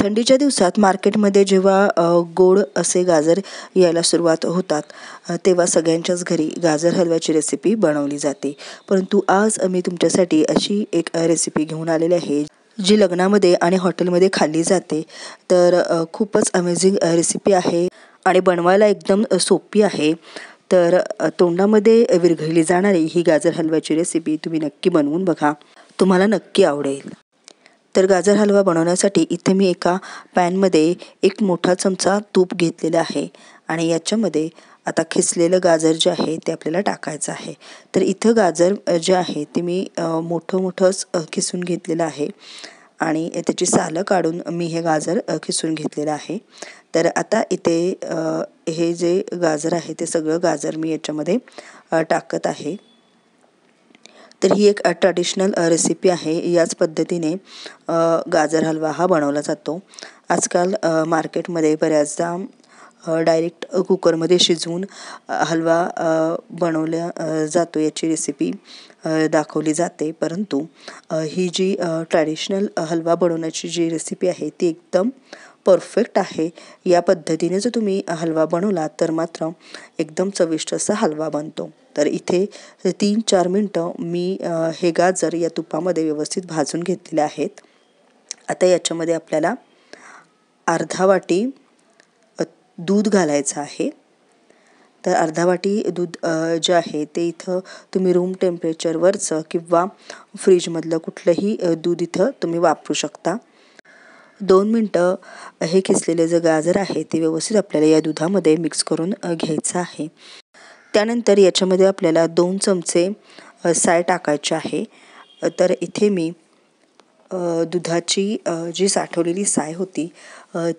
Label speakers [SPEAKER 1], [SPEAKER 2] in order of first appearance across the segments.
[SPEAKER 1] थंडीच्या दिवसात मार्केटमध्ये जेव्हा गोड असे गाजर यायला सुरुवात होतात तेव्हा सगळ्यांच्याच घरी गाजर हलव्याची रेसिपी बनवली जाते। परंतु आज मी तुमच्यासाठी अशी एक रेसिपी घेऊन आलेली आहे जी लग्नामध्ये आणि हॉटेलमध्ये खाल्ली जाते। तर खूपच अमेझिंग रेसिपी आहे आणि बनवायला एकदम सोपी आहे। तर तोंडामध्ये विरघळली जाणारी ही गाजर हलव्याची रेसिपी तुम्ही नक्की बनवून बघा, तुम्हाला नक्की आवडेल। तर गाजर हलवा बनवण्यासाठी इथे मी एका पॅनमध्ये एक मोठा चमचा तूप घेतलेला आहे आणि याच्यामध्ये आता खिसलेलं गाजर जे आहे ते आपल्याला टाकायचं आहे। तर इथं गाजर जे आहे ते मी मोठंच खिसून घेतलेलं आहे आणि त्याची सालं काढून मी हे गाजर खिसून घेतलेलं आहे। तर आता इथे हे जे गाजर आहे ते सगळं गाजर मी याच्यामध्ये टाकत आहे। तर ही एक ट्रेडिशनल रेसिपी आहे। याच पद्धतीने गाजर हलवा हा बनवला जातो। आजकाल मार्केटमध्ये बऱ्याचदा डायरेक्ट कुकरमध्ये शिजवून हलवा बनवला जातो, याची रेसिपी दाखवली जाते। परंतु ही जी ट्रेडिशनल हलवा बनवण्याची जी रेसिपी आहे ती एकदम परफेक्ट आहे। या पद्धतीने जर तुम्ही हलवा बनवला तर मात्र एकदम चविष्ट असा हलवा बनतो। तर इथे 3-4 मिनटं मी हे गाजर या तुपामध्ये व्यवस्थित भाजून घेतलेले आहेत। आता याच्यामध्ये आपल्याला अर्धा वाटी दूध घालायचं आहे। तर अर्धा वाटी दूध जे आहे ते इथं तुम्ही रूम टेम्परेचरवरचं किंवा फ्रीजमधलं कुठलंही दूध इथं तुम्ही वापरू शकता। 2 मिनटं हे खिसलेले जे गाजर आहे ते व्यवस्थित आपल्याला या दुधामध्ये मिक्स करून घ्यायचं आहे। त्यानंतर याच्यामध्ये आपल्याला 2 चमचे साय टाकायचे आहे। तर इथे मी दुधाची जी साठवलेली साय होती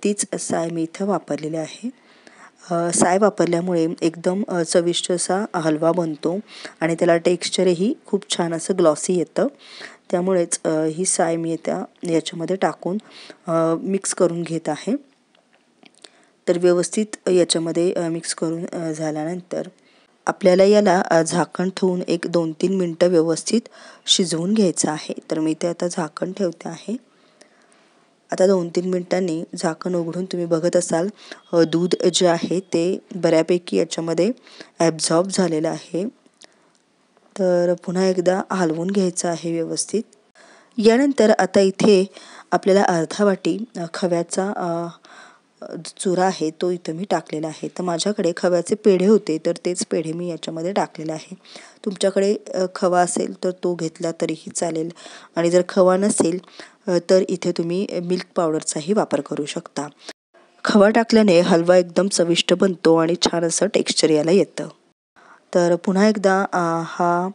[SPEAKER 1] तीच साय मी इथं वापरलेली आहे। साय वापरल्यामुळे एकदम चविष्ट असा हलवा बनतो आणि त्याला टेक्स्चरही खूप छान असं ग्लॉसी येतं। त्यामुळेच ही साय मी याच्यामध्ये टाकून मिक्स करून घेत आहे। तर व्यवस्थित याच्यामध्ये मिक्स करून झाल्यानंतर आपल्याला याला झाकण ठेवून एक 2-3 मिनटं व्यवस्थित शिजवून घ्यायचं आहे। तर मी इथे आता झाकण ठेवते आहे। आता 2-3 मिनिटांनी झाकण उघडून तुम्ही बघत असाल दूध जे आहे ते बऱ्यापैकी याच्यामध्ये ॲब्झॉर्ब झालेलं आहे। तर पुन्हा एकदा हलवून घ्यायचं आहे व्यवस्थित। यानंतर आता इथे आपल्याला अर्धा वाटी खव्याचा चुरा आहे तो इथं मी टाकलेला आहे। तर माझ्याकडे खव्याचे पेढे होते तर तेच पेढे मी याच्यामध्ये टाकलेले आहे। तुमच्याकडे खवा असेल तर तो घेतला तरीही चालेल आणि जर खवा नसेल तर इथे तुम्ही मिल्क पावडरचाही वापर करू शकता। खवा टाकल्याने हलवा एकदम चविष्ट बनतो आणि छान असं टेक्स्चर याला येतं। तर पुन्हा एकदा हा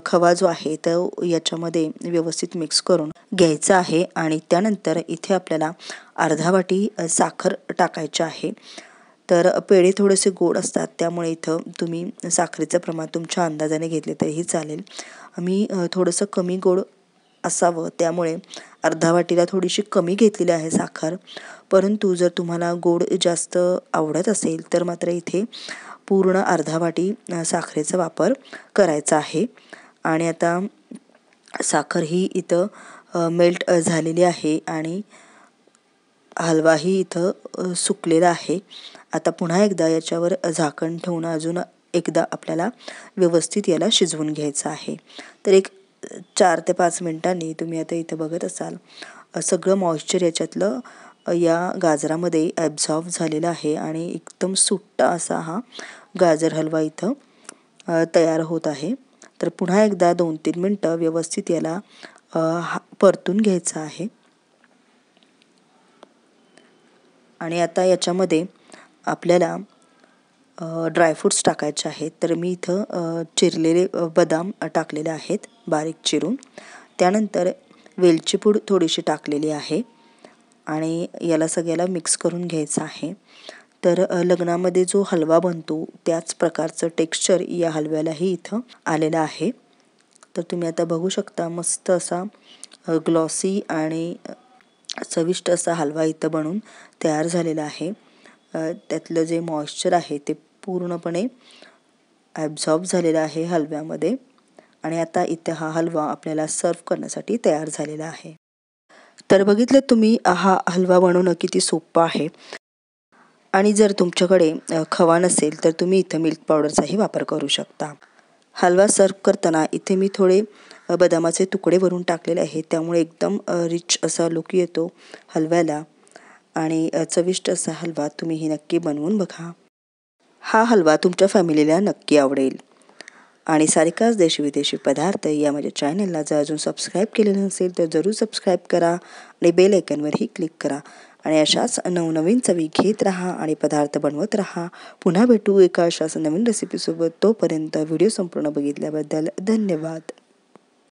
[SPEAKER 1] खवा जो आहे तो याच्यामध्ये व्यवस्थित मिक्स करून घ्यायचा आहे आणि त्यानंतर इथे आपल्याला अर्धा वाटी साखर टाकायची आहे। तर पेढे थोडेसे गोड असतात त्यामुळे इथं तुम्ही साखरेचं प्रमाण तुमच्या अंदाजाने घेतले तरीही चालेल। मी थोडंसं कमी गोड असावं त्यामुळे अर्धा वाटीला थोडीशी कमी घेतलेली आहे साखर। परंतु जर तुम्हाला गोड जास्त आवडत असेल तर मात्र इथे पूर्ण अर्धा वाटी साखरेचा वापर करायचा आहे। आणि आता साखर ही इथं मेल्ट झालेली आहे आणि हलवाही इथं सुकलेला आहे। आता पुन्हा एकदा याच्यावर झाकण ठेवून अजून एकदा आपल्याला व्यवस्थित याला शिजवून घ्यायचं आहे। तर एक 4 ते 5 मिनिटांनी तुम्ही आता इथं बघत असाल सगळं मॉइश्चर याच्यातलं या गाजरामध्ये ॲब्झॉर्ब झालेला आहे आणि एकदम सुट्टा असा हा गाजर हलवा इथं तयार होत आहे। तर पुन्हा एकदा 2-3 मिनटं व्यवस्थित याला परतून घ्यायचं आहे। आणि आता याच्यामध्ये आपल्याला ड्रायफ्रूट्स टाकायचे आहेत। तर मी इथं चिरलेले बदाम टाकलेले आहेत बारीक चिरून। त्यानंतर वेलची पूड थोडीशी टाकलेली आहे आणि याला सगळ्याला मिक्स करून घ्यायचं आहे। तर लग्नामध्ये जो हलवा बनतो त्याच प्रकारचं टेक्स्चर या हलव्यालाही इथं आलेलं आहे। तर तुम्ही आता बघू शकता मस्त असा ग्लॉसी आणि चविष्ट असा हलवा इथं बनून तयार झालेला आहे। त्यातलं जे मॉइश्चर आहे ते पूर्णपणे ॲब्झॉर्ब झालेला आहे हलव्यामध्ये आणि आता इथे हा हलवा आपल्याला सर्व करण्यासाठी तयार झालेला आहे। तर बघितलं तुम्ही हा हलवा बनवणं किती सोपं आहे. आणि जर तुमच्याकडे खवा नसेल तर तुम्ही इथं मिल्क पावडरचाही वापर करू शकता. हलवा सर्व्ह करताना इथे मी थोडे बदामाचे तुकडे वरून टाकलेले आहेत. त्यामुळे एकदम रिच असा लूक येतो हलव्याला आणि चविष्ट असा हलवा तुम्ही ही नक्की बनवून बघा. हा हलवा तुमच्या फॅमिलीला नक्की आवडेल. आणि सारिकाच देशी विदेशी पदार्थ या माझ्या चॅनलला जर अजून सबस्क्राईब केलेलं नसेल तर जरूर सबस्क्राईब करा आणि बेल आयकॉनवरही क्लिक करा. आणि अशाच नवनवीन चवी घेत राहा आणि पदार्थ बनवत राहा. पुन्हा भेटू एका अशाच नवीन रेसिपीसोबत. तोपर्यंत व्हिडिओ संपूर्ण बघितल्याबद्दल धन्यवाद.